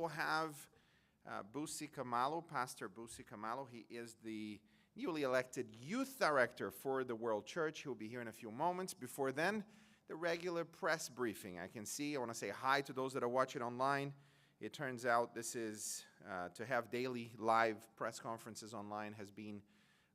will have Busi Kamalo, Pastor Busi Kamalo. He is the newly elected youth director for the World Church. He'll be here in a few moments. Before then, the regular press briefing. I want to say hi to those that are watching online. It turns out this is, to have daily live press conferences online has been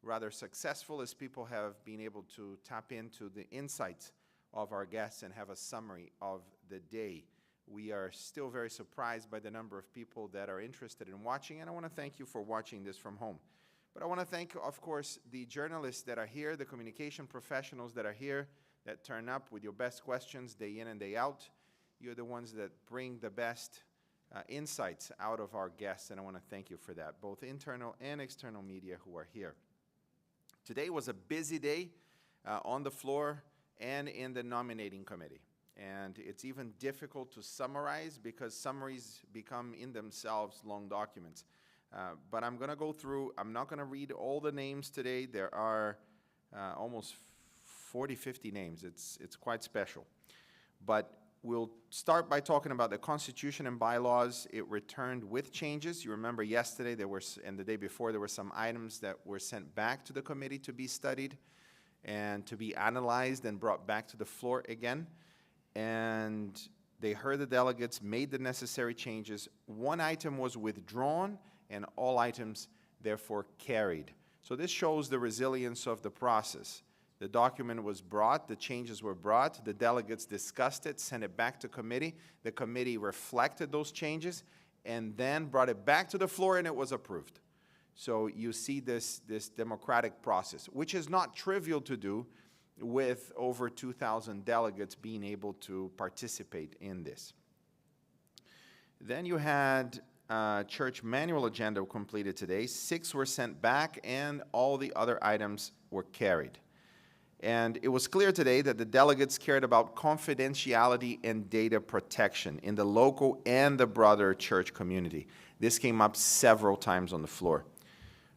rather successful, as people have been able to tap into the insights of our guests and have a summary of the day. We are still very surprised by the number of people that are interested in watching, and I want to thank you for watching this from home. But I want to thank, of course, the journalists that are here, the communication professionals that are here, that turn up with your best questions day in and day out. You're the ones that bring the best insights out of our guests, and I want to thank you for that, both internal and external media who are here. Today was a busy day on the floor and in the nominating committee. And it's even difficult to summarize because summaries become in themselves long documents. But I'm going to go through, I'm not going to read all the names today. There are almost 40, 50 names. It's quite special. But we'll start by talking about the Constitution and bylaws. It returned with changes. You remember yesterday and the day before there were some items that were sent back to the committee to be studied and to be analyzed and brought back to the floor again. And they heard the delegates, made the necessary changes. One item was withdrawn and all items therefore carried. So this shows the resilience of the process. The document was brought, the changes were brought, the delegates discussed it, sent it back to committee. The committee reflected those changes and then brought it back to the floor and it was approved. So you see this democratic process, which is not trivial to do with over 2,000 delegates being able to participate in this. Then you had church manual agenda completed today. 6 were sent back and all the other items were carried. And it was clear today that the delegates cared about confidentiality and data protection in the local and the broader church community. This came up several times on the floor.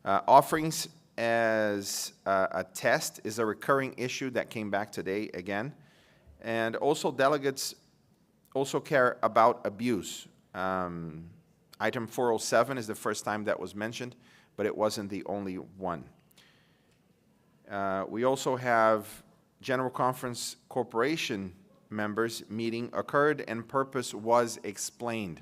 Offerings as a test is a recurring issue that came back today again. And also delegates also care about abuse. Item 407 is the first time that was mentioned, but it wasn't the only one. We also have General Conference Corporation members meeting occurred and purpose was explained.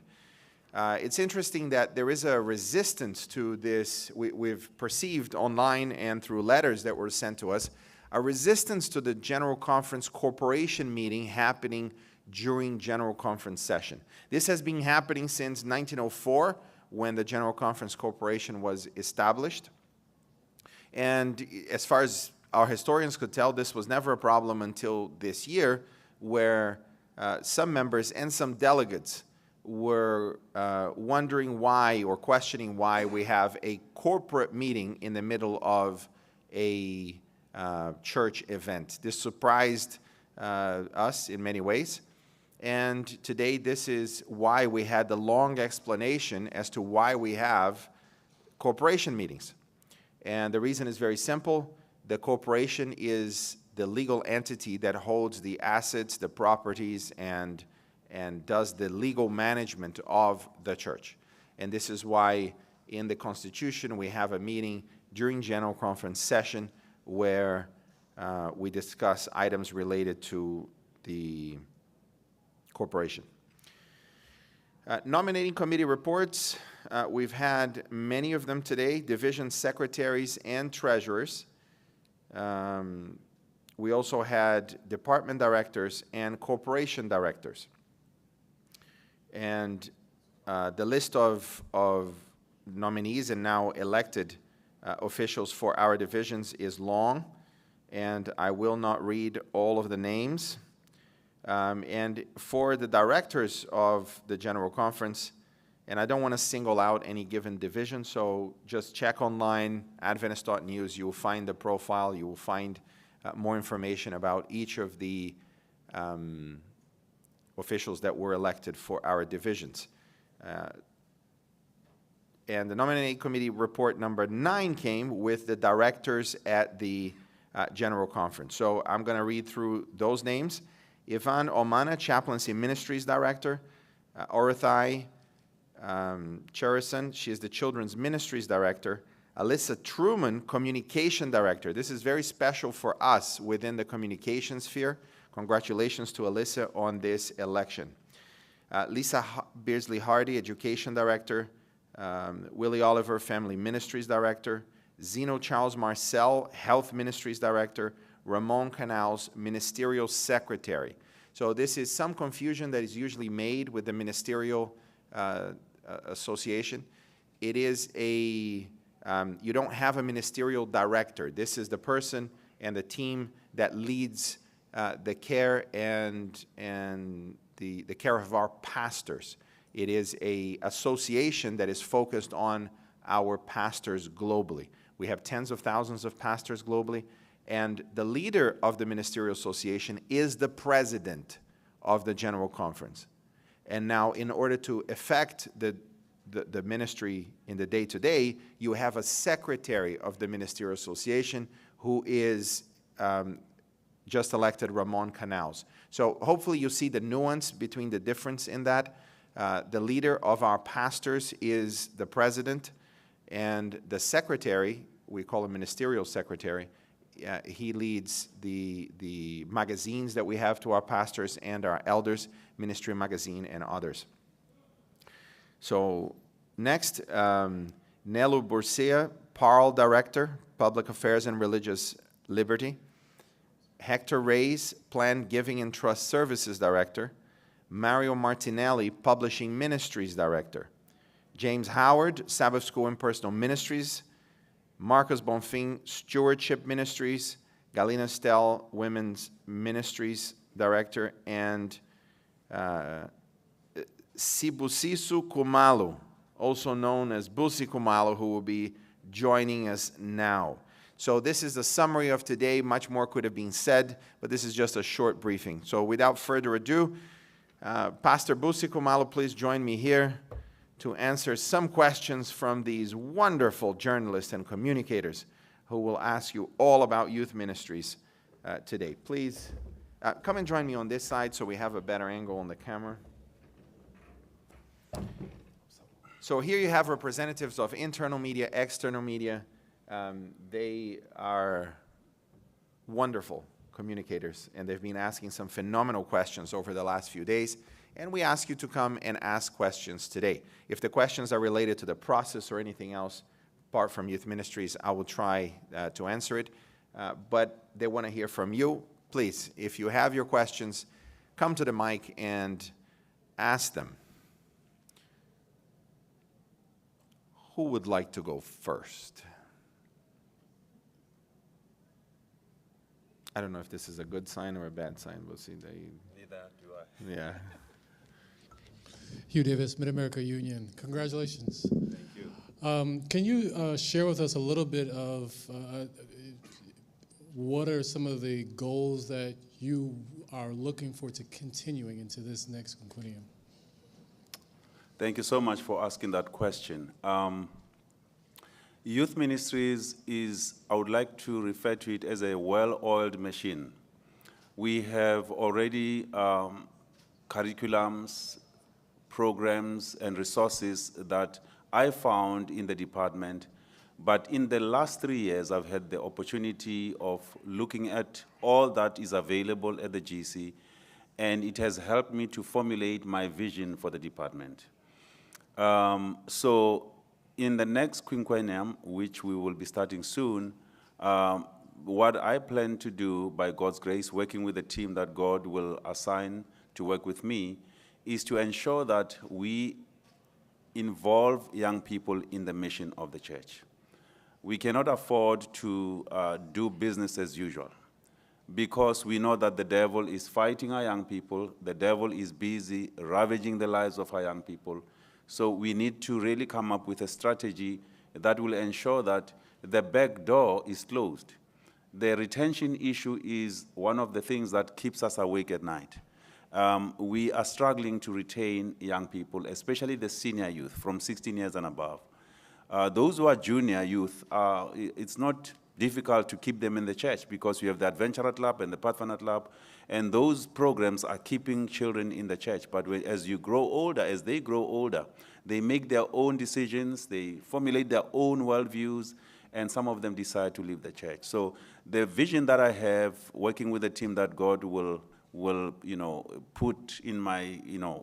It's interesting that there is a resistance to this. We've perceived online and through letters that were sent to us, a resistance to the General Conference Corporation meeting happening during General Conference session. This has been happening since 1904 when the General Conference Corporation was established. And as far as our historians could tell, this was never a problem until this year, where some members and some delegates were wondering why or questioning why we have a corporate meeting in the middle of a church event. This surprised us in many ways. And today, this is why we had the long explanation as to why we have corporation meetings. And the reason is very simple. The corporation is the legal entity that holds the assets, the properties, and does the legal management of the church. And this is why in the Constitution we have a meeting during General Conference session where we discuss items related to the corporation. Nominating committee reports. We've had many of them today, division secretaries and treasurers. We also had department directors and corporation directors. And the list of nominees and now elected officials for our divisions is long, and I will not read all of the names. And for the directors of the General Conference, and I don't want to single out any given division, so just check online, Adventist.news, you will find the profile, you will find more information about each of the officials that were elected for our divisions. And the nominating committee report number 9 came with the directors at the General Conference. So I'm going to read through those names. Ivan Omana, Chaplaincy Ministries Director. Orothai Cherison, she is the Children's Ministries Director. Alyssa Truman, Communication Director. This is very special for us within the communication sphere. Congratulations to Alyssa on this election. Lisa Beardsley Hardy, Education Director. Willie Oliver, Family Ministries Director. Zeno Charles Marcel, Health Ministries Director. Ramon Canals, Ministerial Secretary. So this is some confusion that is usually made with the Ministerial Association. It is a, you don't have a ministerial director. This is the person and the team that leads the care and the care of our pastors. It is an association that is focused on our pastors globally. We have tens of thousands of pastors globally, and the leader of the Ministerial Association is the president of the General Conference. And now, in order to effect the ministry in the day-to-day, you have a secretary of the Ministerial Association who is just elected, Ramon Canals. So hopefully you see the nuance between the difference in that. The leader of our pastors is the president, and the secretary, we call him ministerial secretary, he leads the magazines that we have to our pastors and our elders, Ministry Magazine and others. So next, Nelu Bursea, Parle Director, Public Affairs and Religious Liberty. Hector Reyes, Planned Giving and Trust Services Director. Mario Martinelli, Publishing Ministries Director. James Howard, Sabbath School and Personal Ministries. Marcus Bonfim, Stewardship Ministries. Galina Stell, Women's Ministries Director. And Sibusisu Kumalo, also known as Busi Kumalo, who will be joining us now. So this is the summary of today. Much more could have been said, but this is just a short briefing. So without further ado, Pastor Busi Kumalo, please join me here to answer some questions from these wonderful journalists and communicators who will ask you all about youth ministries today. Please come and join me on this side so we have a better angle on the camera. So here you have representatives of internal media, external media. They are wonderful communicators, and they've been asking some phenomenal questions over the last few days, and we ask you to come and ask questions today. If the questions are related to the process or anything else, apart from youth ministries, I will try to answer it, but they want to hear from you. Please, if you have your questions, come to the mic and ask them. Who would like to go first? I don't know if this is a good sign or a bad sign. We'll see. Neither do I. Yeah. Hugh Davis, Mid-America Union. Congratulations. Thank you. Can you share with us a little bit of what are some of the goals that you are looking for to continuing into this next quinquennium? Thank you so much for asking that question. Youth ministries is, I would like to refer to it as a well-oiled machine. We have already curriculums, programs, and resources that I found in the department. But in the last 3 years, I've had the opportunity of looking at all that is available at the GC, and it has helped me to formulate my vision for the department. So in the next quinquennium, which we will be starting soon, what I plan to do, by God's grace, working with the team that God will assign to work with me, is to ensure that we involve young people in the mission of the church. We cannot afford to do business as usual, because we know that the devil is fighting our young people, the devil is busy ravaging the lives of our young people. So we need to really come up with a strategy that will ensure that the back door is closed. The retention issue is one of the things that keeps us awake at night. We are struggling to retain young people, especially the senior youth from 16 years and above. Those who are junior youth, it's not difficult to keep them in the church because you have the Adventurer Club and the Pathfinder Club, and those programs are keeping children in the church. But as you grow older, as they grow older, they make their own decisions, they formulate their own worldviews, and some of them decide to leave the church. So the vision that I have, working with a team that God will put in my,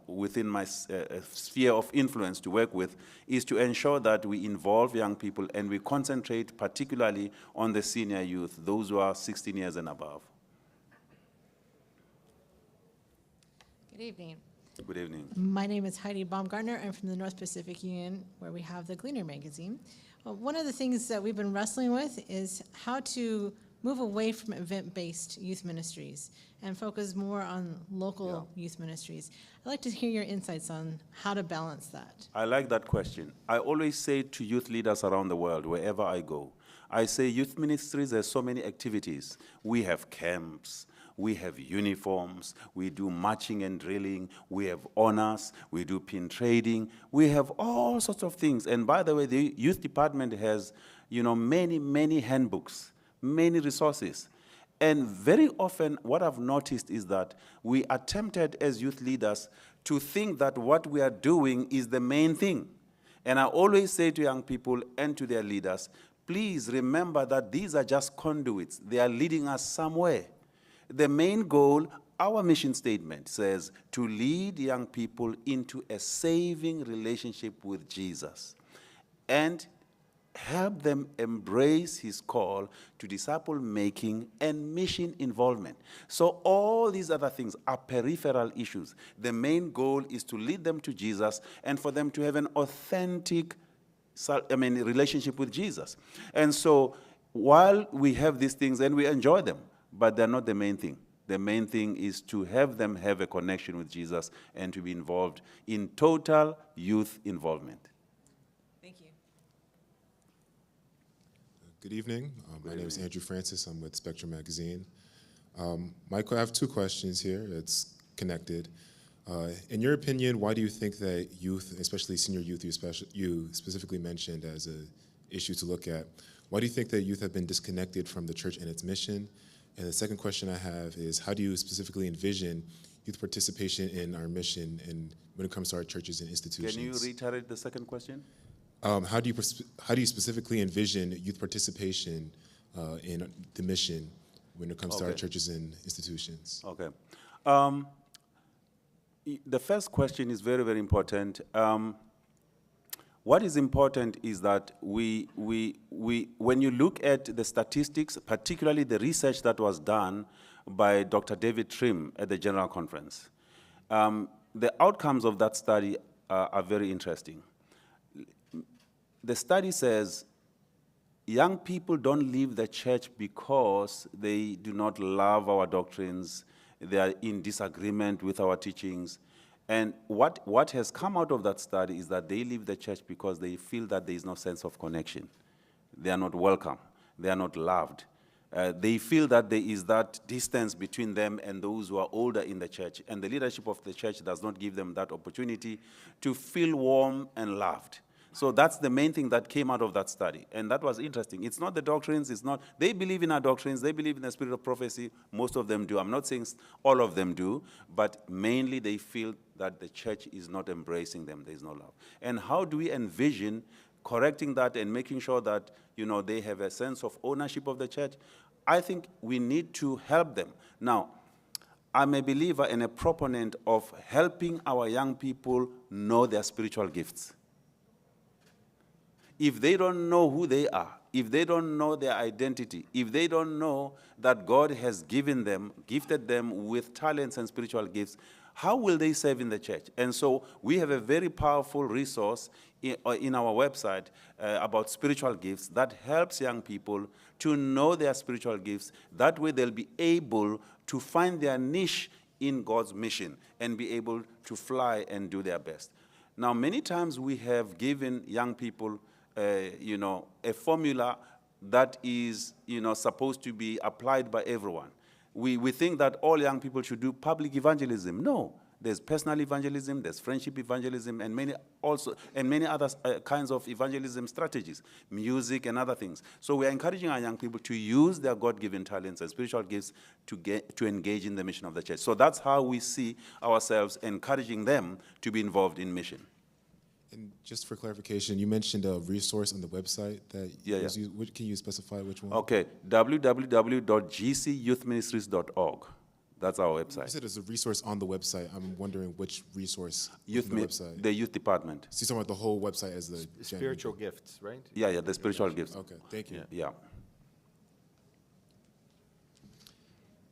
within my sphere of influence to work with, is to ensure that we involve young people and we concentrate particularly on the senior youth, those who are 16 years and above. Good evening. Good evening. My name is Heidi Baumgartner. I'm from the North Pacific Union, where we have the Gleaner magazine. One of the things that we've been wrestling with is how to move away from event-based youth ministries and focus more on local youth ministries. I'd like to hear your insights on how to balance that. I like that question. I always say to youth leaders around the world, wherever I go, I say youth ministries, there's so many activities. We have camps, we have uniforms, we do marching and drilling, we have honors, we do pin trading, we have all sorts of things. And by the way, the youth department has, many handbooks, many resources. And very often what I've noticed is that we are tempted as youth leaders to think that what we are doing is the main thing. And I always say to young people and to their leaders, please remember that these are just conduits. They are leading us somewhere. The main goal, our mission statement says, to lead young people into a saving relationship with Jesus and help them embrace his call to disciple making and mission involvement. So all these other things are peripheral issues. The main goal is to lead them to Jesus and for them to have an authentic relationship with Jesus. And so while we have these things and we enjoy them, but they're not the main thing. The main thing is to have them have a connection with Jesus and to be involved in total youth involvement. Thank you. Good evening. My name is Andrew Francis. I'm with Spectrum Magazine. Michael, I have two questions here. It's connected. In your opinion, why do you think that youth, especially senior youth, you specifically mentioned as an issue to look at, why do you think that youth have been disconnected from the church and its mission? And the second question I have is, how do you specifically envision youth participation in our mission and when it comes to our churches and institutions? Can you reiterate the second question? How do you specifically envision youth participation in the mission when it comes to our churches and institutions? Okay. The first question is very, very important. What is important is that when you look at the statistics, particularly the research that was done by Dr. David Trim at the General Conference, the outcomes of that study are very interesting. The study says young people don't leave the church because they do not love our doctrines, they are in disagreement with our teachings. And what has come out of that study is that they leave the church because they feel that there is no sense of connection. They are not welcome. They are not loved. They feel that there is that distance between them and those who are older in the church. And the leadership of the church does not give them that opportunity to feel warm and loved. So that's the main thing that came out of that study. And that was interesting. It's not the doctrines. They believe in our doctrines. They believe in the spirit of prophecy. Most of them do. I'm not saying all of them do, but mainly they feel that the church is not embracing them. There's no love. And how do we envision correcting that and making sure that, they have a sense of ownership of the church? I think we need to help them. Now, I'm a believer and a proponent of helping our young people know their spiritual gifts. If they don't know who they are, if they don't know their identity, if they don't know that God has gifted them with talents and spiritual gifts, how will they serve in the church? And so we have a very powerful resource in our website about spiritual gifts that helps young people to know their spiritual gifts. That way they'll be able to find their niche in God's mission and be able to fly and do their best. Now, many times we have given young people a formula that is, supposed to be applied by everyone. We think that all young people should do public evangelism. No, There's personal evangelism, there's friendship evangelism, and many other kinds of evangelism strategies, music and other things. So we're encouraging our young people to use their God-given talents and spiritual gifts to engage in the mission of the church. So that's how we see ourselves encouraging them to be involved in mission. And just for clarification, you mentioned a resource on the website that was used. Can you specify which one? Okay, www.gcyouthministries.org. That's our website. You said there's a resource on the website. I'm wondering which resource on the website. The youth department. So you're talking about the whole website as the Spiritual gifts, right? Yeah, the spiritual gifts. Okay, thank you. Yeah.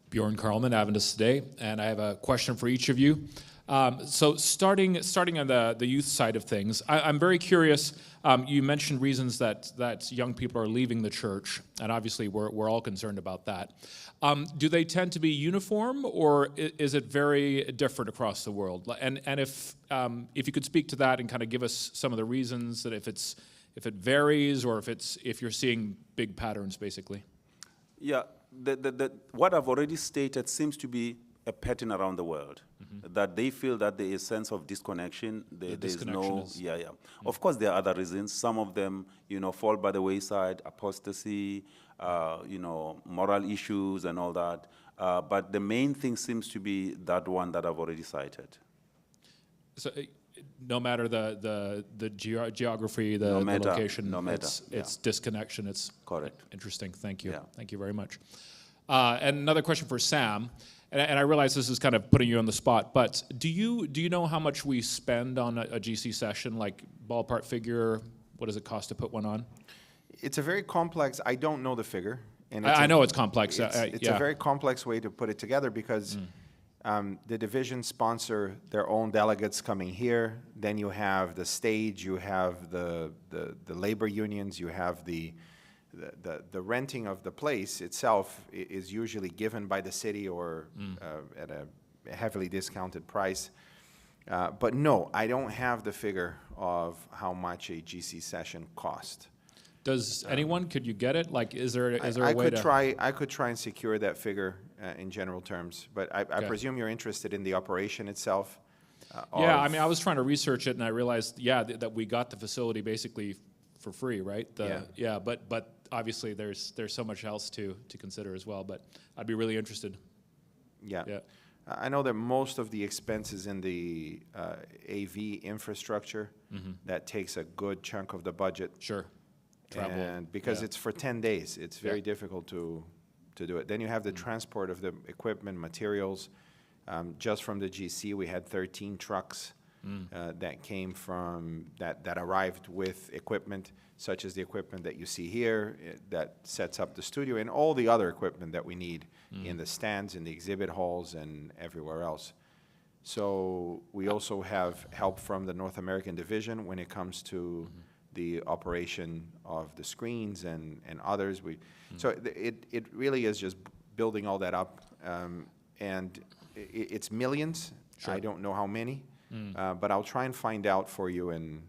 Bjorn Carlman, Adventist Today, and I have a question for each of you. So starting on the youth side of things, I'm very curious. You mentioned reasons that young people are leaving the church, and obviously we're all concerned about that. Do they tend to be uniform, or is it very different across the world? And if you could speak to that and kind of give us some of the reasons that if it varies, or if you're seeing big patterns, basically. Yeah, what I've already stated seems to be a pattern around the world, that they feel that there is a sense of disconnection. There's no, Of course, there are other reasons. Some of them, fall by the wayside, apostasy, moral issues and all that. But the main thing seems to be that one that I've already cited. So, no matter the geography, the location, it's disconnection. It's correct. Interesting. Thank you. Yeah. Thank you very much. And another question for Sam. And I realize this is kind of putting you on the spot, but do you know how much we spend on a GC session, like ballpark figure? What does it cost to put one on? It's a very complex, I don't know the figure. And I know it's complex. It's a very complex way to put it together because the divisions sponsor their own delegates coming here. Then you have the stage, you have the labor unions, you have the renting of the place itself is usually given by the city or at a heavily discounted price. But no, I don't have the figure of how much a GC session cost. Does anyone? Could you get it? Like, is there a way to? I could try and secure that figure in general terms, but I presume you're interested in the operation itself. Yeah, I mean, I was trying to research it, and I realized, that we got the facility basically for free, right? But obviously there's so much else to consider as well. But I'd be really interested. Yeah. I know that most of the expenses in the AV infrastructure that takes a good chunk of the budget. Sure. Travel. And because it's for 10 days, it's very difficult to do it. Then you have the transport of the equipment, materials. Just from the GC, we had 13 trucks that came from, that arrived with equipment, such as the equipment that you see here, that sets up the studio, and all the other equipment that we need in the stands, in the exhibit halls, and everywhere else. So we also have help from the North American division when it comes to the operation of the screens and others. So it really is just building all that up, and it's millions. Sure. I don't know how many, but I'll try and find out for you and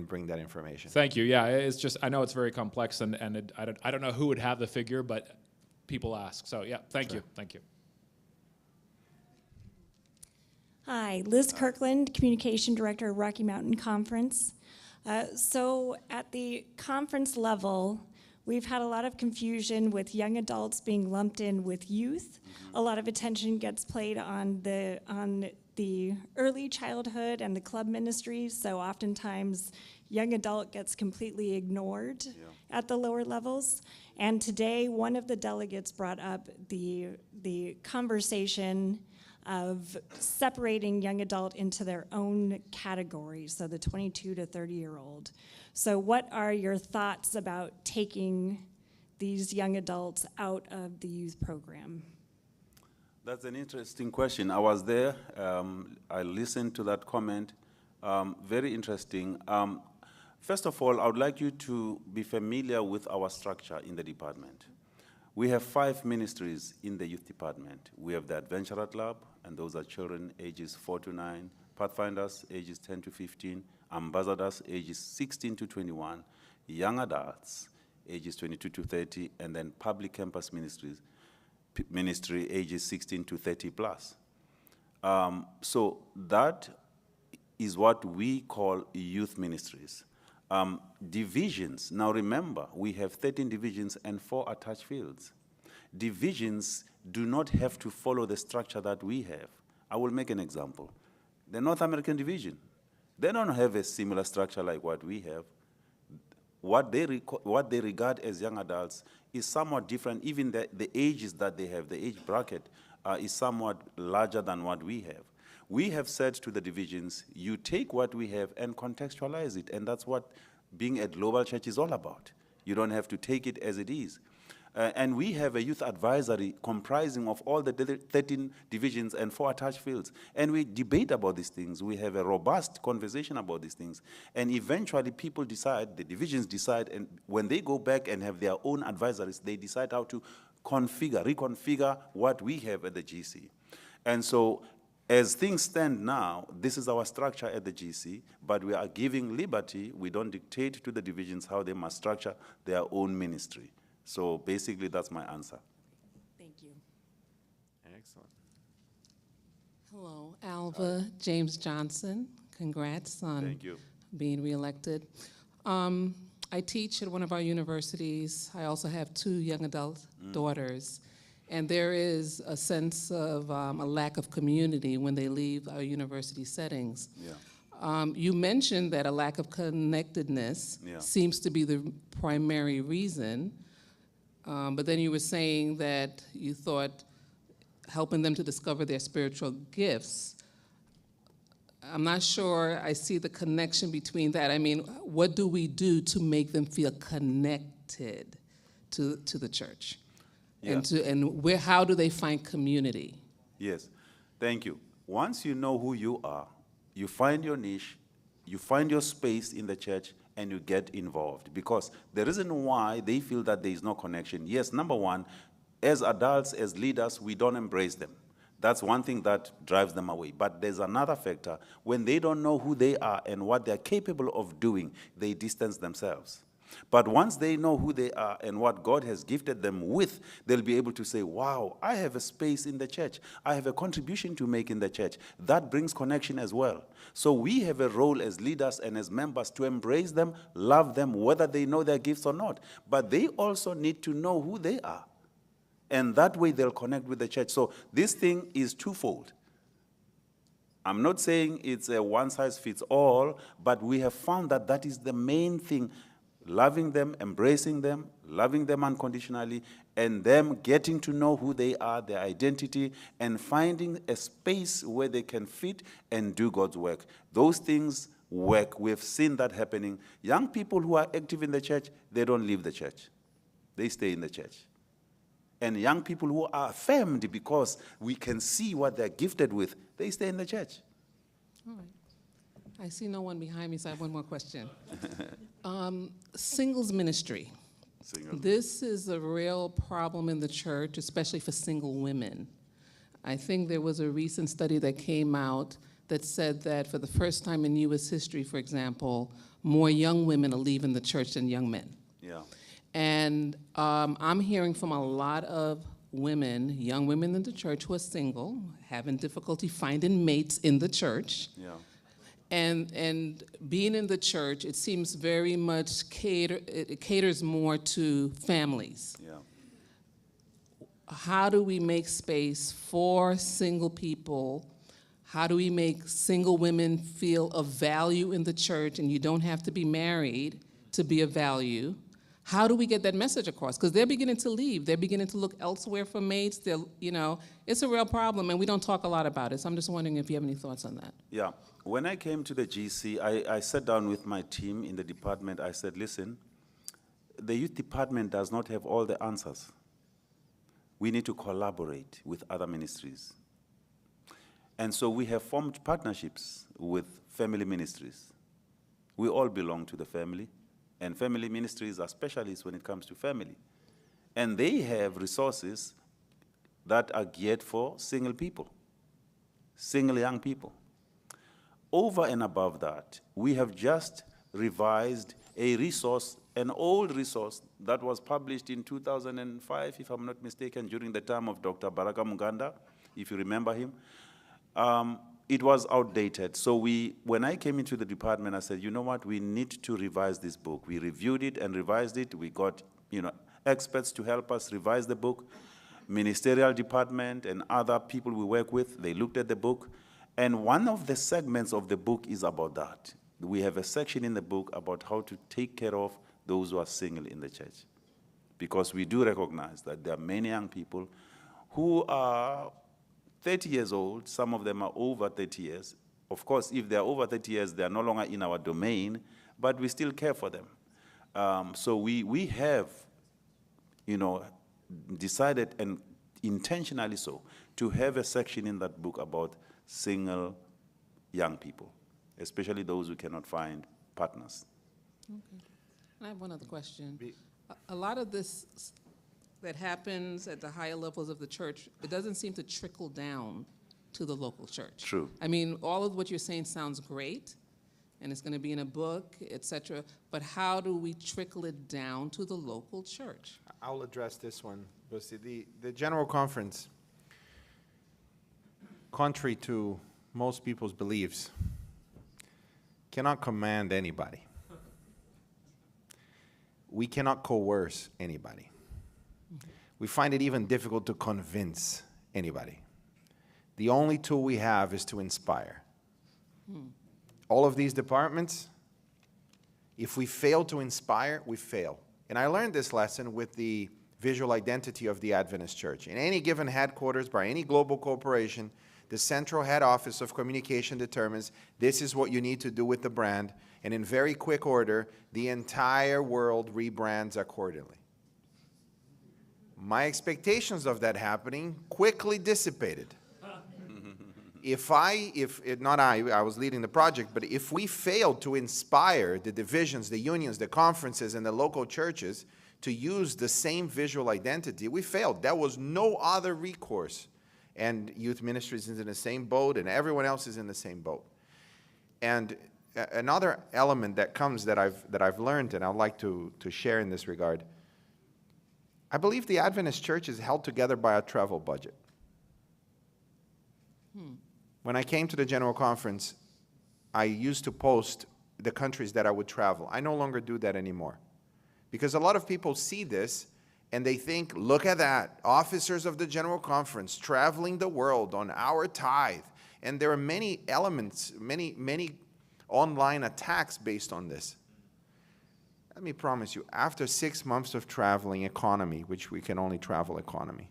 bring that information. Thank you. Yeah, it's just, I know it's very complex, and I don't know who would have the figure, but people ask. So yeah, thank you. Hi, Liz Kirkland, Communication Director of Rocky Mountain Conference. So at the conference level, we've had a lot of confusion with young adults being lumped in with youth. A lot of attention gets played on the early childhood and the club ministries, so oftentimes young adult gets completely ignored at the lower levels. And today, one of the delegates brought up the conversation of separating young adult into their own categories, so the 22 to 30-year-old. So what are your thoughts about taking these young adults out of the youth program? That's an interesting question. I was there. I listened to that comment. Very interesting. First of all, I would like you to be familiar with our structure in the department. We have 5 ministries in the youth department. We have the Adventurer Club, and those are children ages 4 to 9, Pathfinders ages 10 to 15, Ambassadors ages 16 to 21, Young Adults ages 22 to 30, and then Public Campus Ministry ages 16 to 30 plus. So that is what we call youth ministries. Divisions, now remember, we have 13 divisions and 4 attached fields. Divisions do not have to follow the structure that we have. I will make an example. The North American division, they don't have a similar structure like what we have. What they regard as young adults is somewhat different. Even the ages that they have, the age bracket, is somewhat larger than what we have. We have said to the divisions, you take what we have and contextualize it, and that's what being a global church is all about. You don't have to take it as it is. And we have a youth advisory comprising of all the 13 divisions and 4 attached fields. And we debate about these things. We have a robust conversation about these things. And eventually people decide, the divisions decide, and when they go back and have their own advisories, they decide how to reconfigure what we have at the GC. And so as things stand now, this is our structure at the GC, but we are giving liberty. We don't dictate to the divisions how they must structure their own ministry. So basically, that's my answer. Thank you. Excellent. Hello, Alva James Johnson. Congrats on Thank you. being reelected. I teach at one of our universities. I also have 2 young adult daughters. And there is a sense of a lack of community when they leave our university settings. Yeah. You mentioned that a lack of connectedness seems to be the primary reason. But then you were saying that you thought helping them to discover their spiritual gifts. I'm not sure I see the connection between that. I mean, what do we do to make them feel connected to the church? Yeah. How do they find community? Yes, thank you. Once you know who you are, you find your niche, you find your space in the church, and you get involved. Because the reason why they feel that there is no connection, yes, number one, as adults, as leaders, we don't embrace them. That's one thing that drives them away. But there's another factor. When they don't know who they are and what they're capable of doing, they distance themselves. But once they know who they are and what God has gifted them with, they'll be able to say, wow, I have a space in the church. I have a contribution to make in the church. That brings connection as well. So we have a role as leaders and as members to embrace them, love them, whether they know their gifts or not. But they also need to know who they are. And that way they'll connect with the church. So this thing is twofold. I'm not saying it's a one-size-fits-all, but we have found that that is the main thing. Loving them, embracing them, loving them unconditionally, and them getting to know who they are, their identity, and finding a space where they can fit and do God's work. Those things work. We've seen that happening. Young people who are active in the church, they don't leave the church. They stay in the church. And young people who are affirmed because we can see what they're gifted with, they stay in the church. All right. I see no one behind me, so I have one more question. Singles ministry. This is a real problem in the church, especially for single women. I think there was a recent study that came out that said that for the first time in U.S. history, for example, more young women are leaving the church than young men. Yeah. And I'm hearing from a lot of women, young women in the church who are single, having difficulty finding mates in the church. Yeah. And being in the church, it seems very much it caters more to families. Yeah. How do we make space for single people? How do we make single women feel of value in the church, and you don't have to be married to be of value? How do we get that message across? Because they're beginning to leave. They're beginning to look elsewhere for mates. It's a real problem, and we don't talk a lot about it. So I'm just wondering if you have any thoughts on that. Yeah. When I came to the GC, I sat down with my team in the department. I said, listen, the youth department does not have all the answers. We need to collaborate with other ministries. And so we have formed partnerships with family ministries. We all belong to the family. And family ministries are specialists when it comes to family. And they have resources that are geared for single people, single young people. Over and above that, we have just revised a resource, an old resource that was published in 2005, if I'm not mistaken, during the time of Dr. Baraka Muganda, if you remember him. it was outdated. So when I came into the department, I said, you know what, we need to revise this book. We reviewed it and revised it. We got, experts to help us revise the book. Ministerial department and other people we work with, they looked at the book. And one of the segments of the book is about that. We have a section in the book about how to take care of those who are single in the church. Because we do recognize that there are many young people who are 30 years old, some of them are over 30 years. Of course, if they're over 30 years, they're no longer in our domain, but we still care for them. So we have, decided, and intentionally so, to have a section in that book about single young people, especially those who cannot find partners. Okay. I have one other question. A lot of this that happens at the higher levels of the church, it doesn't seem to trickle down to the local church. True. I mean, all of what you're saying sounds great, and it's going to be in a book, et cetera, but how do we trickle it down to the local church? I'll address this one, Busi. The General Conference, contrary to most people's beliefs, cannot command anybody. We cannot coerce anybody. We find it even difficult to convince anybody. The only tool we have is to inspire. All of these departments, if we fail to inspire, we fail. And I learned this lesson with the visual identity of the Adventist Church. In any given headquarters by any global corporation, the central head office of communication determines this is what you need to do with the brand, and in very quick order, the entire world rebrands accordingly. My expectations of that happening quickly dissipated. I was leading the project, but if we failed to inspire the divisions, the unions, the conferences, and the local churches to use the same visual identity, we failed. There was no other recourse. And youth ministries is in the same boat, and everyone else is in the same boat. And another element that comes that I've learned, and I'd like to share in this regard, I believe the Adventist Church is held together by a travel budget. When I came to the General Conference, I used to post the countries that I would travel. I no longer do that anymore. Because a lot of people see this and they think, look at that, officers of the General Conference traveling the world on our tithe. And there are many elements, many online attacks based on this. Let me promise you, after 6 months of traveling economy, which we can only travel economy,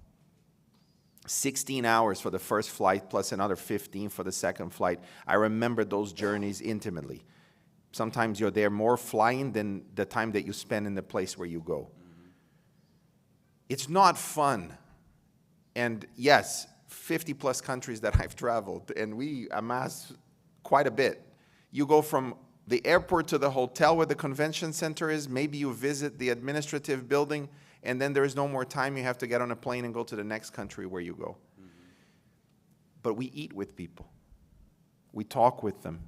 16 hours for the first flight plus another 15 for the second flight, I remember those journeys intimately. Sometimes you're there more flying than the time that you spend in the place where you go. It's not fun. And yes, 50 plus countries that I've traveled, and we amass quite a bit. You go from the airport to the hotel where the convention center is, maybe you visit the administrative building, and then there is no more time. You have to get on a plane and go to the next country where you go. But we eat with people. We talk with them.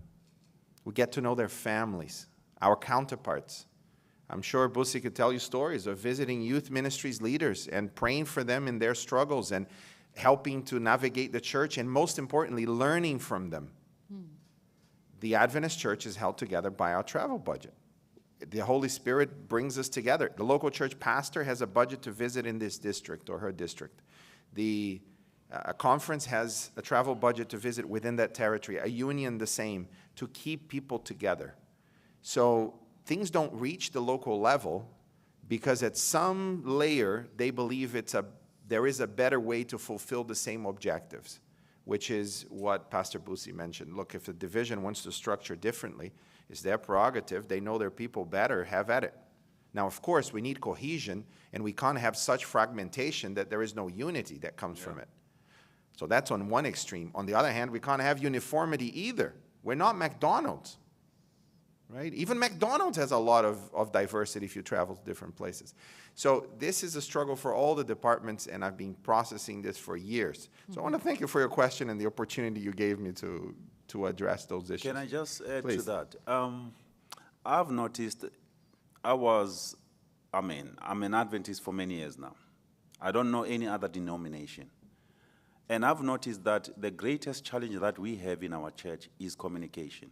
We get to know their families, our counterparts. I'm sure Busi could tell you stories of visiting youth ministries leaders and praying for them in their struggles and helping to navigate the church, and most importantly, learning from them. The Adventist Church is held together by our travel budget. The Holy Spirit brings us together. The local church pastor has a budget to visit in this district or her district. The conference has a travel budget to visit within that territory, a union the same, to keep people together. So things don't reach the local level because at some layer they believe there is a better way to fulfill the same objectives, which is what Pastor Busi mentioned. Look, if the division wants to structure differently, it's their prerogative. They know their people better. Have at it. Now, of course, we need cohesion, and we can't have such fragmentation that there is no unity that comes from it. So that's on one extreme. On the other hand, we can't have uniformity either. We're not McDonald's, right? Even McDonald's has a lot of diversity if you travel to different places. So this is a struggle for all the departments, and I've been processing this for years. So I want to thank you for your question and the opportunity you gave me to address those issues. Can I just add Please. to that? I've noticed, I'm an Adventist for many years now. I don't know any other denomination. And I've noticed that the greatest challenge that we have in our church is communication.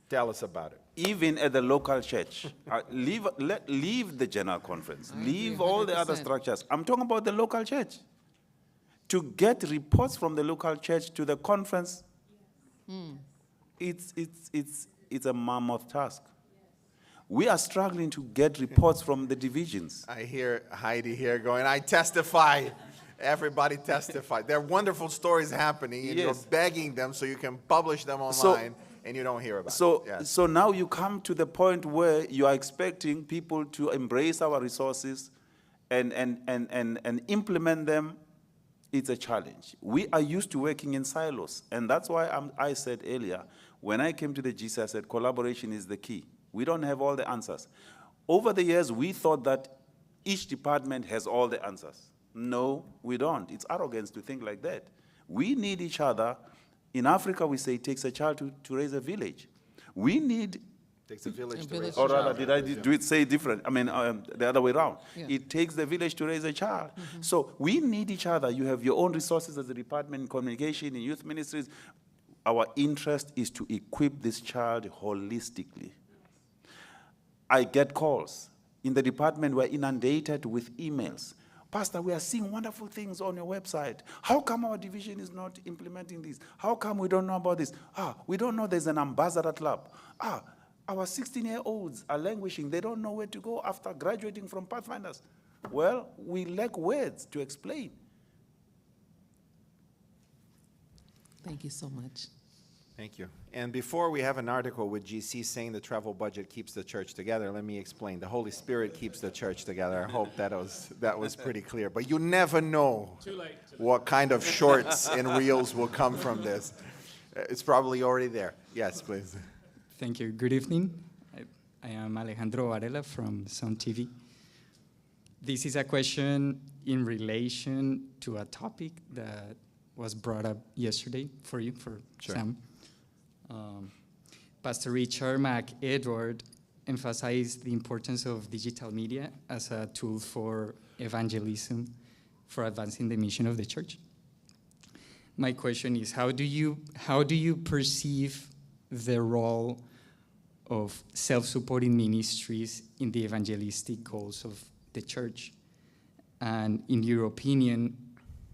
Tell us about it. Even at the local church, leave the general conference, I leave agree, all the other 100%. structures. I'm talking about the local church. To get reports from the local church to the conference, it's a mammoth task. We are struggling to get reports from the divisions. I hear Heidi here going, I testify. Everybody testify. There are wonderful stories happening, and Yes. you're begging them so you can publish them online, and you don't hear about it. Yes. So now you come to the point where you are expecting people to embrace our resources and implement them. It's a challenge. We are used to working in silos, and that's why I said earlier, when I came to the GC, I said collaboration is the key. We don't have all the answers. Over the years, we thought that each department has all the answers. No, we don't. It's arrogance to think like that. We need each other. In Africa, we say it takes a child to raise a village. We need, Takes a village A to raise village a or to child. rather, did I say it different? I mean, the other way around. Yeah. It takes the village to raise a child. So we need each other. You have your own resources as a department in communication, in youth ministries. Our interest is to equip this child holistically. I get calls. In the department, we're inundated with emails. Pastor, we are seeing wonderful things on your website. How come our division is not implementing this? How come we don't know about this? We don't know there's an ambassador club. Our 16-year-olds are languishing. They don't know where to go after graduating from Pathfinders. Well, we lack words to explain. Thank you so much. Thank you. And before we have an article with GC saying the travel budget keeps the church together, let me explain. The Holy Spirit keeps the church together. I hope that was pretty clear. But you never know what kind of shorts and reels will come from this. It's probably already there. Yes, please. Thank you. Good evening. I am Alejandro Varela from Sun TV. This is a question in relation to a topic that was brought up yesterday for you, for Sure. Sam. Pastor Richard McEdward emphasized the importance of digital media as a tool for evangelism, for advancing the mission of the church. My question is, how do you perceive the role of self-supporting ministries in the evangelistic goals of the church? And in your opinion,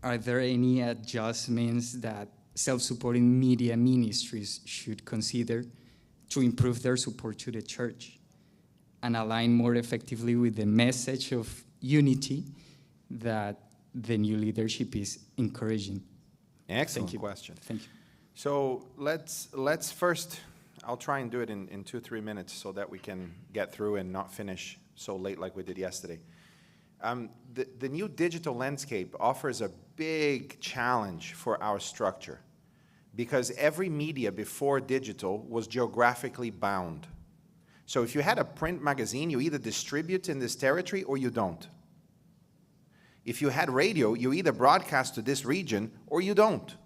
are there any adjustments that self-supporting media ministries should consider to improve their support to the church and align more effectively with the message of unity that the new leadership is encouraging? Excellent Thank you. question. Thank you. So let's first, I'll try and do it in 2-3 minutes so that we can get through and not finish so late like we did yesterday. The new digital landscape offers a big challenge for our structure because every media before digital was geographically bound. So if you had a print magazine, you either distribute in this territory or you don't. If you had radio, you either broadcast to this region or you don't.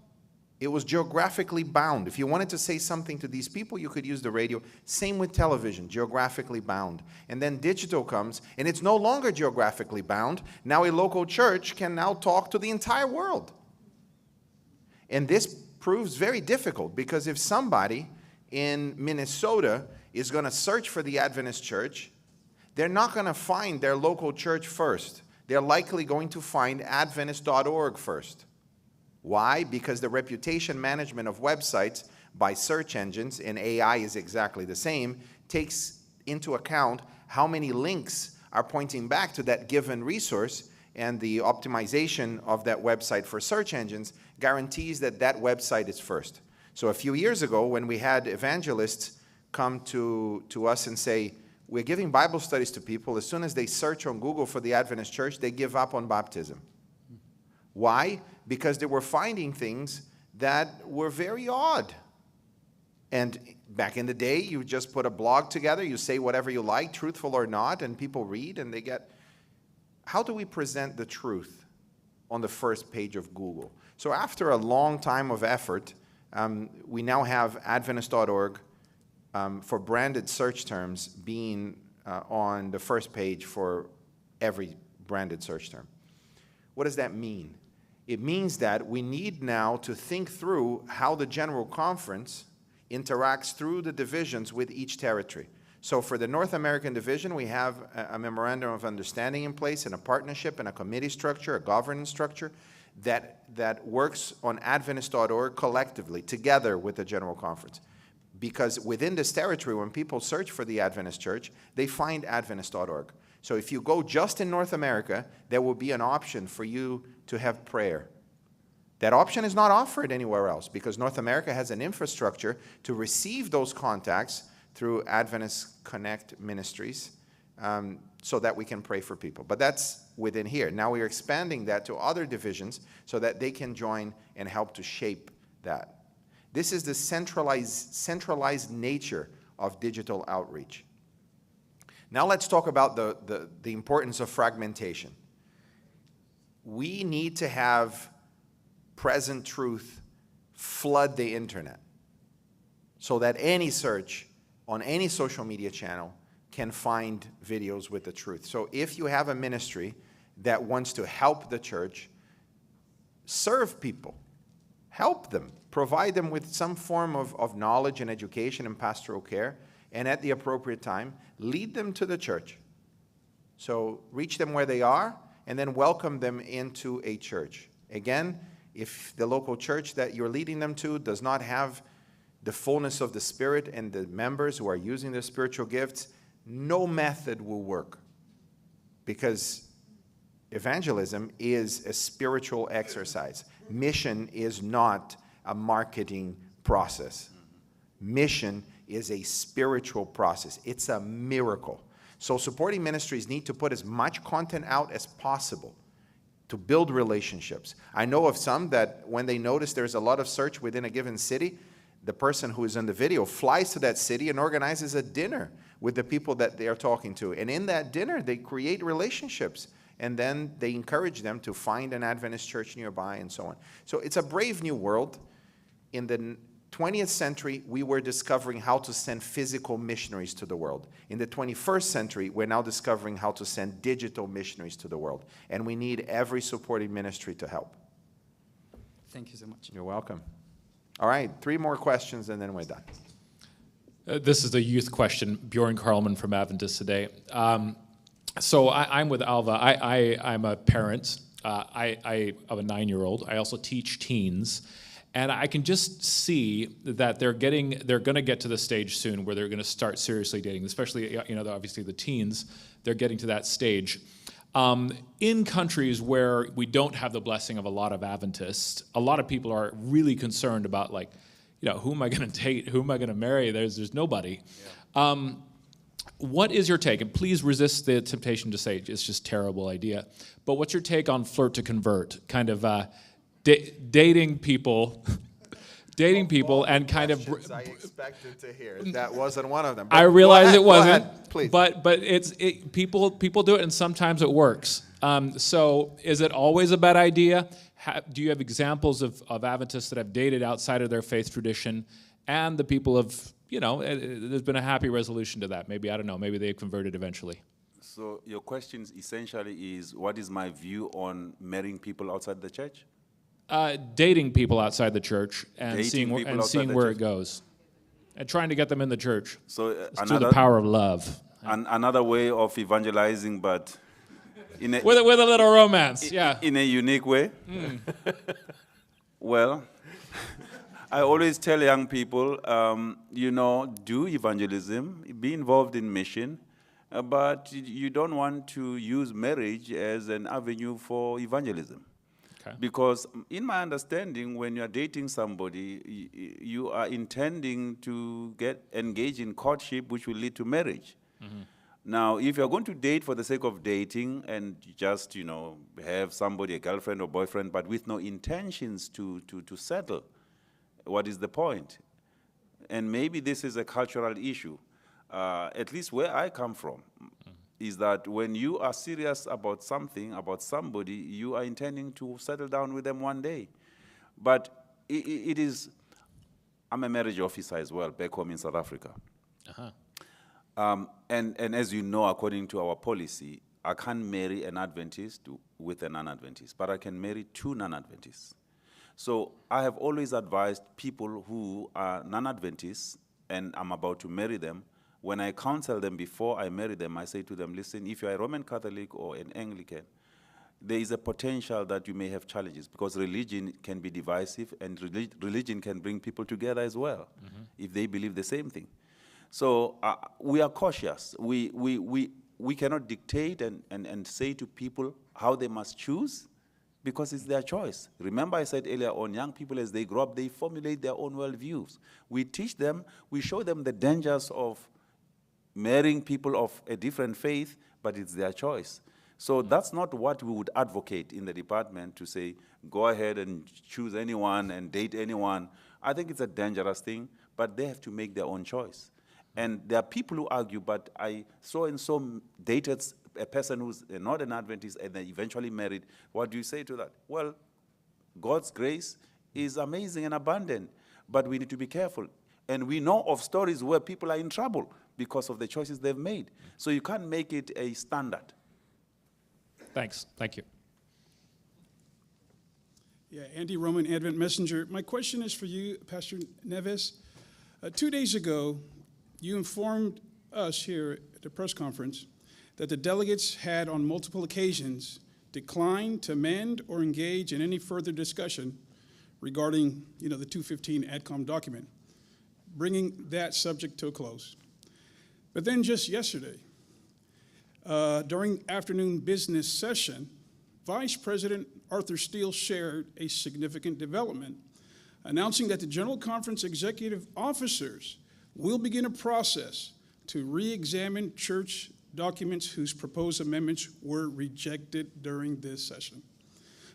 It was geographically bound. If you wanted to say something to these people, you could use the radio. Same with television, geographically bound. And then digital comes, and it's no longer geographically bound. Now a local church can now talk to the entire world. And this proves very difficult because if somebody in Minnesota is going to search for the Adventist church, they're not going to find their local church first. They're likely going to find Adventist.org first. Why? Because the reputation management of websites by search engines, and AI is exactly the same, takes into account how many links are pointing back to that given resource, and the optimization of that website for search engines guarantees that that website is first. So a few years ago, when we had evangelists come to us and say, we're giving Bible studies to people, as soon as they search on Google for the Adventist church, they give up on baptism. Why? Because they were finding things that were very odd. And back in the day, you just put a blog together, you say whatever you like, truthful or not, and people read and they get... How do we present the truth on the first page of Google? So after a long time of effort, we now have Adventist.org for branded search terms being on the first page for every branded search term. What does that mean? It means that we need now to think through how the General Conference interacts through the divisions with each territory. So for the North American division, we have a memorandum of understanding in place and a partnership and a committee structure, a governance structure that works on Adventist.org collectively, together with the General Conference. Because within this territory, when people search for the Adventist Church, they find Adventist.org. So if you go just in North America, there will be an option for you to have prayer. That option is not offered anywhere else because North America has an infrastructure to receive those contacts through Adventist Connect Ministries so that we can pray for people. But that's within here. Now we are expanding that to other divisions so that they can join and help to shape that. This is the centralized nature of digital outreach. Now let's talk about the importance of fragmentation. We need to have present truth flood the internet so that any search on any social media channel can find videos with the truth. So if you have a ministry that wants to help the church, serve people, help them, provide them with some form of knowledge and education and pastoral care, and at the appropriate time, lead them to the church. So reach them where they are, and then welcome them into a church. Again, if the local church that you're leading them to does not have the fullness of the Spirit and the members who are using their spiritual gifts, no method will work. Because evangelism is a spiritual exercise. Mission is not a marketing process. Mission is a spiritual process. It's a miracle. So supporting ministries need to put as much content out as possible to build relationships. I know of some that when they notice there's a lot of search within a given city, the person who is in the video flies to that city and organizes a dinner with the people that they are talking to. And in that dinner, they create relationships. And then they encourage them to find an Adventist church nearby and so on. So it's a brave new world. In the 20th century, we were discovering how to send physical missionaries to the world. In the 21st century, we're now discovering how to send digital missionaries to the world. And we need every supporting ministry to help. Thank you so much. You're welcome. All right, 3 more questions and then we're done. This is a youth question. Bjorn Karlman from Adventist Today. So I'm with Alva. I'm a parent of a 9-year-old. I also teach teens. And I can just see that they're going to get to the stage soon where they're going to start seriously dating, especially, obviously the teens, they're getting to that stage. In countries where we don't have the blessing of a lot of Adventists, a lot of people are really concerned about, who am I going to date? Who am I going to marry? There's nobody. Yeah. What is your take? And please resist the temptation to say it's just a terrible idea. But what's your take on flirt to convert? Kind of dating people, and kind of. I expected to hear. That wasn't one of them. I realize it wasn't. Go ahead, please. But people do it, and sometimes it works. So is it always a bad idea? Do you have examples of Adventists that have dated outside of their faith tradition, and the people have, there's been a happy resolution to that? Maybe, I don't know, maybe they've converted eventually. So your question essentially is, what is my view on marrying people outside the church? Dating people outside the church and Dating seeing where it goes, and trying to get them in the church. So through the power of love. Another way of evangelizing, but with a little romance, yeah. In a unique way. Well, I always tell young people, do evangelism, be involved in mission, but you don't want to use marriage as an avenue for evangelism. Okay. Because in my understanding, when you're dating somebody, you are intending to engage in courtship, which will lead to marriage. Mm-hmm. Now, if you're going to date for the sake of dating and just, have somebody, a girlfriend or boyfriend, but with no intentions to settle, what is the point? And maybe this is a cultural issue. At least where I come from, is that when you are serious about something, about somebody, you are intending to settle down with them one day. But it is, I'm a marriage officer as well, back home in South Africa. Uh-huh. And as you know, according to our policy, I can't marry an Adventist with a non-Adventist, but I can marry two non-Adventists. So I have always advised people who are non-Adventists, and I'm about to marry them, when I counsel them before I marry them, I say to them, listen, if you're a Roman Catholic or an Anglican, there is a potential that you may have challenges because religion can be divisive and religion can bring people together as well if they believe the same thing. So we are cautious. We cannot dictate and say to people how they must choose because it's their choice. Remember I said earlier on, young people as they grow up, they formulate their own worldviews. We teach them, we show them the dangers of marrying people of a different faith, but it's their choice. So that's not what we would advocate in the department to say, go ahead and choose anyone and date anyone. I think it's a dangerous thing, but they have to make their own choice. And there are people who argue, but I so-and-so dated a person who's not an Adventist and they eventually married. What do you say to that? Well, God's grace is amazing and abundant, but we need to be careful. And we know of stories where people are in trouble because of the choices they've made. So you can't make it a standard. Thanks. Thank you. Yeah, Andy Roman, Advent Messenger. My question is for you, Pastor Neves. 2 days ago, you informed us here at the press conference that the delegates had on multiple occasions declined to amend or engage in any further discussion regarding, the 215 ADCOM document, bringing that subject to a close. But then just yesterday, during afternoon business session, Vice President Arthur Steele shared a significant development, announcing that the General Conference executive officers will begin a process to re-examine church documents whose proposed amendments were rejected during this session.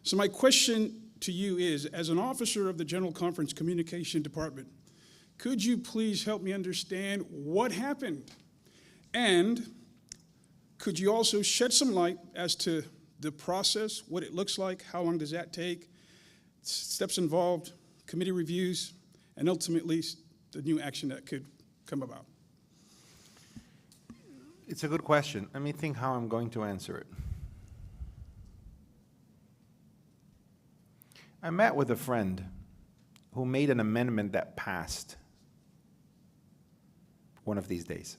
So my question to you is, as an officer of the General Conference Communication Department, could you please help me understand what happened? And could you also shed some light as to the process, what it looks like, how long does that take, steps involved, committee reviews, and ultimately the new action that could come about? It's a good question. Let me think how I'm going to answer it. I met with a friend who made an amendment that passed one of these days.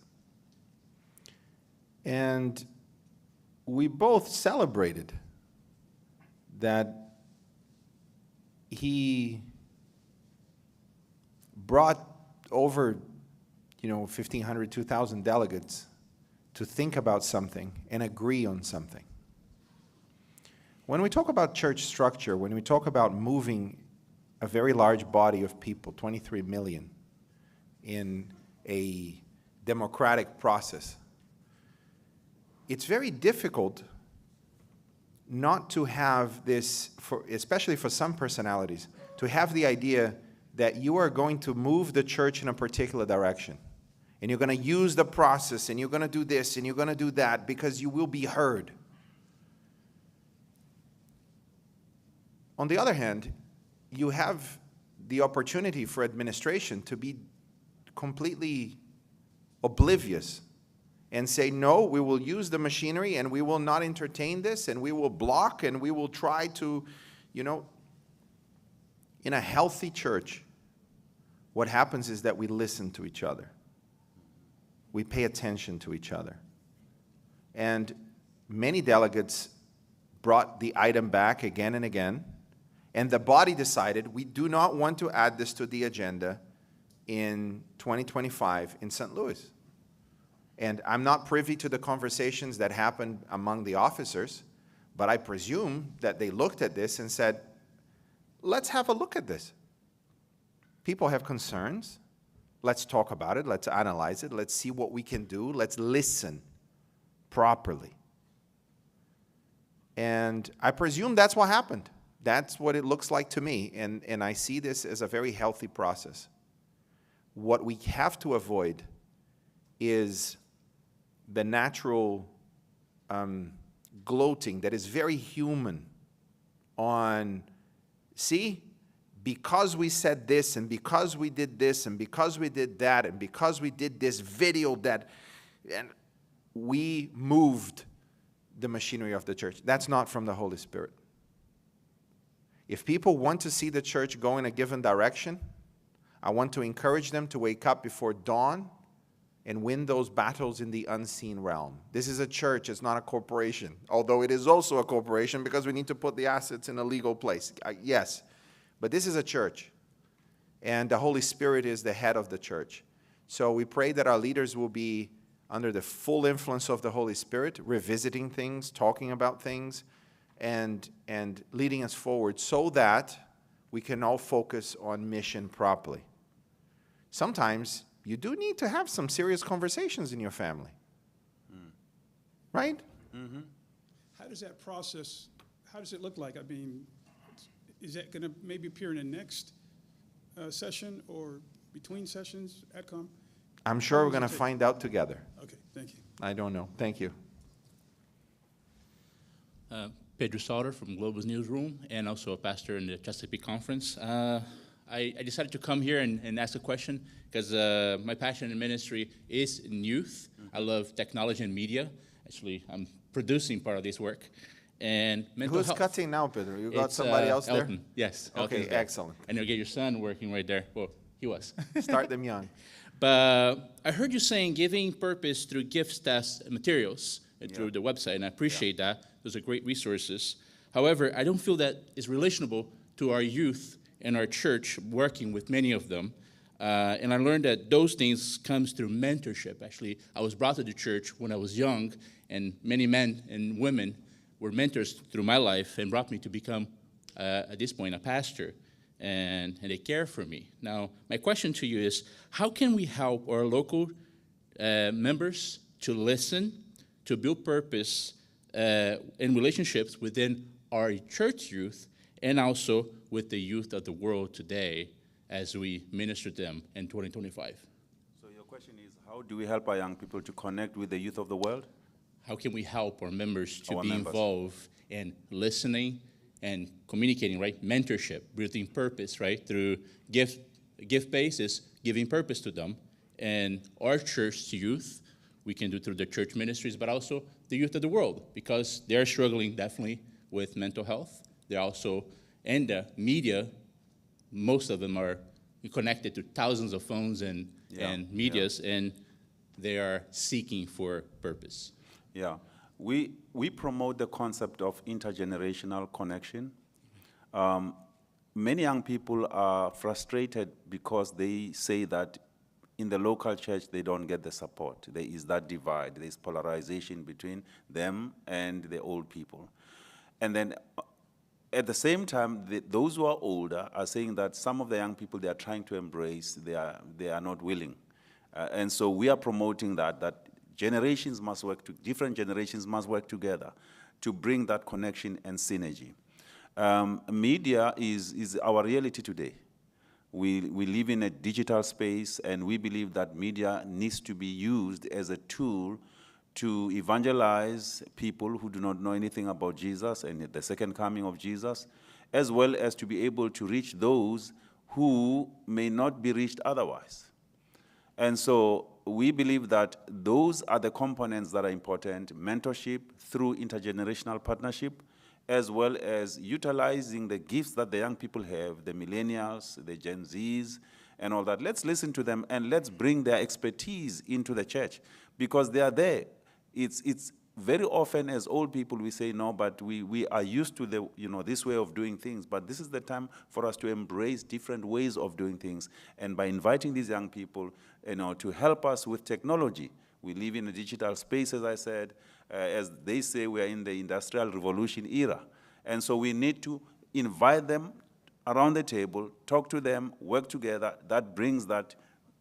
And we both celebrated that he brought over, 1,500, 2,000 delegates to think about something and agree on something. When we talk about church structure, when we talk about moving a very large body of people, 23 million, in a democratic process, it's very difficult not to have this, especially for some personalities, to have the idea that you are going to move the church in a particular direction. And you're going to use the process, and you're going to do this, and you're going to do that, because you will be heard. On the other hand, you have the opportunity for administration to be completely oblivious and say, no, we will use the machinery and we will not entertain this and we will block and we will try to, in a healthy church, what happens is that we listen to each other. We pay attention to each other. And many delegates brought the item back again and again, and the body decided we do not want to add this to the agenda in 2025 in St. Louis. And I'm not privy to the conversations that happened among the officers, but I presume that they looked at this and said, let's have a look at this. People have concerns. Let's talk about it. Let's analyze it. Let's see what we can do. Let's listen properly. And I presume that's what happened. That's what it looks like to me. And I see this as a very healthy process. What we have to avoid is the natural gloating that is very human on, see, because we said this, and because we did this, and because we did that, and because we did this video that, and we moved the machinery of the church. That's not from the Holy Spirit. If people want to see the church go in a given direction, I want to encourage them to wake up before dawn and win those battles in the unseen realm. This is a church, it's not a corporation. Although it is also a corporation because we need to put the assets in a legal place. Yes, but this is a church. And the Holy Spirit is the head of the church. So we pray that our leaders will be under the full influence of the Holy Spirit, revisiting things, talking about things, and leading us forward so that we can all focus on mission properly. Sometimes you do need to have some serious conversations in your family. Right? Mm-hmm. How does that process, how does it look like? I mean, is that going to maybe appear in the next session or between sessions, AdCom? I'm sure we're going to find out together. Okay, thank you. I don't know. Thank you. Pedro Sauter from Global's Newsroom, and also a pastor in the Chesapeake Conference. I decided to come here and ask a question because my passion in ministry is in youth. I love technology and media. Actually, I'm producing part of this work. And mental Who's health. cutting now, Pedro? You got It's, somebody else there? Elton. Yes. Okay, Elton's there. excellent. And you'll get your son working right there. Well, he was. Start them young. But I heard you saying giving purpose through gifts, tasks, and materials through the website, and I appreciate that. Those are great resources. However, I don't feel that is relationable to our youth and our church, working with many of them. And I learned that those things comes through mentorship. Actually, I was brought to the church when I was young, and many men and women were mentors through my life and brought me to become, at this point, a pastor. And they care for me. Now, my question to you is, how can we help our local members to listen, to build purpose in relationships within our church youth and also with the youth of the world today as we minister to them in 2025? So your question is, how do we help our young people to connect with the youth of the world? How can we help our members to Our be members. involved in listening and communicating, right? Mentorship, building purpose, right? Through gift basis, giving purpose to them. And our church youth, we can do through the church ministries, but also the youth of the world, because they're struggling definitely with mental health. They're also in the media. Most of them are connected to thousands of phones and medias, and they are seeking for purpose. Yeah. We promote the concept of intergenerational connection. Many young people are frustrated because they say that in the local church they don't get the support. There is that divide. There is polarization between them and the old people. And then at the same time, those who are older are saying that some of the young people they are trying to embrace, they are not willing. And so we are promoting that generations must work, different generations must work together to bring that connection and synergy. Media is our reality today. We live in a digital space, and we believe that media needs to be used as a tool to evangelize people who do not know anything about Jesus and the second coming of Jesus, as well as to be able to reach those who may not be reached otherwise. And so we believe that those are the components that are important: mentorship through intergenerational partnership, as well as utilizing the gifts that the young people have, the millennials, the Gen Zs, and all that. Let's listen to them and let's bring their expertise into the church, because they are there. It's very often as old people we say, no, but we are used to this way of doing things, but this is the time for us to embrace different ways of doing things. And by inviting these young people, to help us with technology. We live in a digital space, as I said. As they say, we are in the Industrial Revolution era. And so we need to invite them around the table, talk to them, work together. That brings that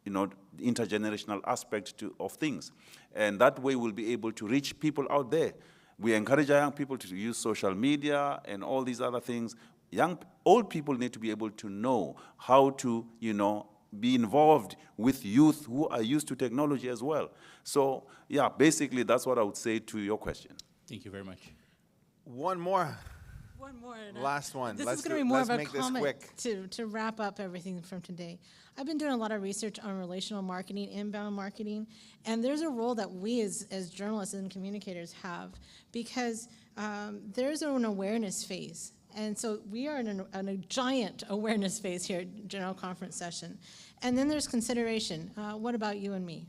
intergenerational aspect of things. And that way we'll be able to reach people out there. We encourage our young people to use social media and all these other things. Old people need to be able to know how to, be involved with youth who are used to technology as well. So, yeah, basically that's what I would say to your question. Thank you very much. One more. one more. Last one. This Let's is going to do- be more let's of a make this comment quick. to wrap up everything from today. I've been doing a lot of research on relational marketing, inbound marketing, and there's a role that we as journalists and communicators have, because there's an awareness phase. And so we are in a giant awareness phase here at General Conference session. And then there's consideration. What about you and me?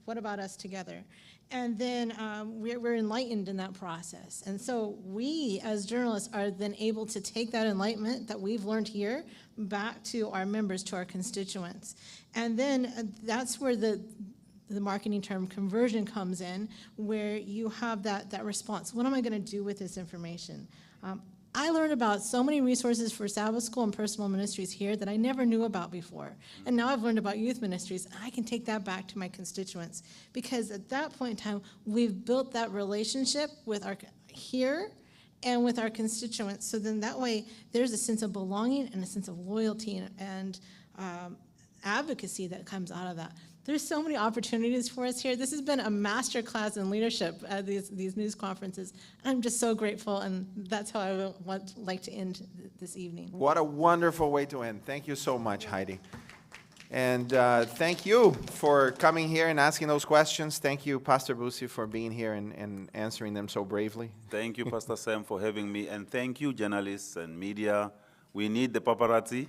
What about us together? And then we're enlightened in that process. And so we, as journalists, are then able to take that enlightenment that we've learned here back to our members, to our constituents. And then that's where the marketing term conversion comes in, where you have that response. What am I going to do with this information? I learned about so many resources for Sabbath school and personal ministries here that I never knew about before. And now I've learned about youth ministries, and I can take that back to my constituents, because at that point in time, we've built that relationship with our here and with our constituents. So then that way, there's a sense of belonging and a sense of loyalty and advocacy that comes out of that. There's so many opportunities for us here. This has been a master class in leadership at these news conferences. I'm just so grateful, and that's how I would like to end this evening. What a wonderful way to end. Thank you so much, Heidi. And thank you for coming here and asking those questions. Thank you, Pastor Busi, for being here and answering them so bravely. Thank you, Pastor Sam, for having me. And thank you, journalists and media. We need the paparazzi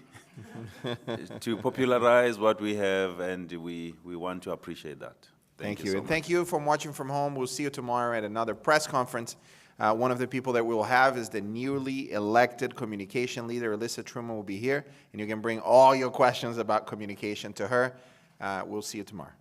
to popularize what we have, and we want to appreciate that. Thank you. So And much. thank you for watching from home. We'll see you tomorrow at another press conference. One of the people that we'll have is the newly elected communication leader. Alyssa Truman will be here, and you can bring all your questions about communication to her. We'll see you tomorrow.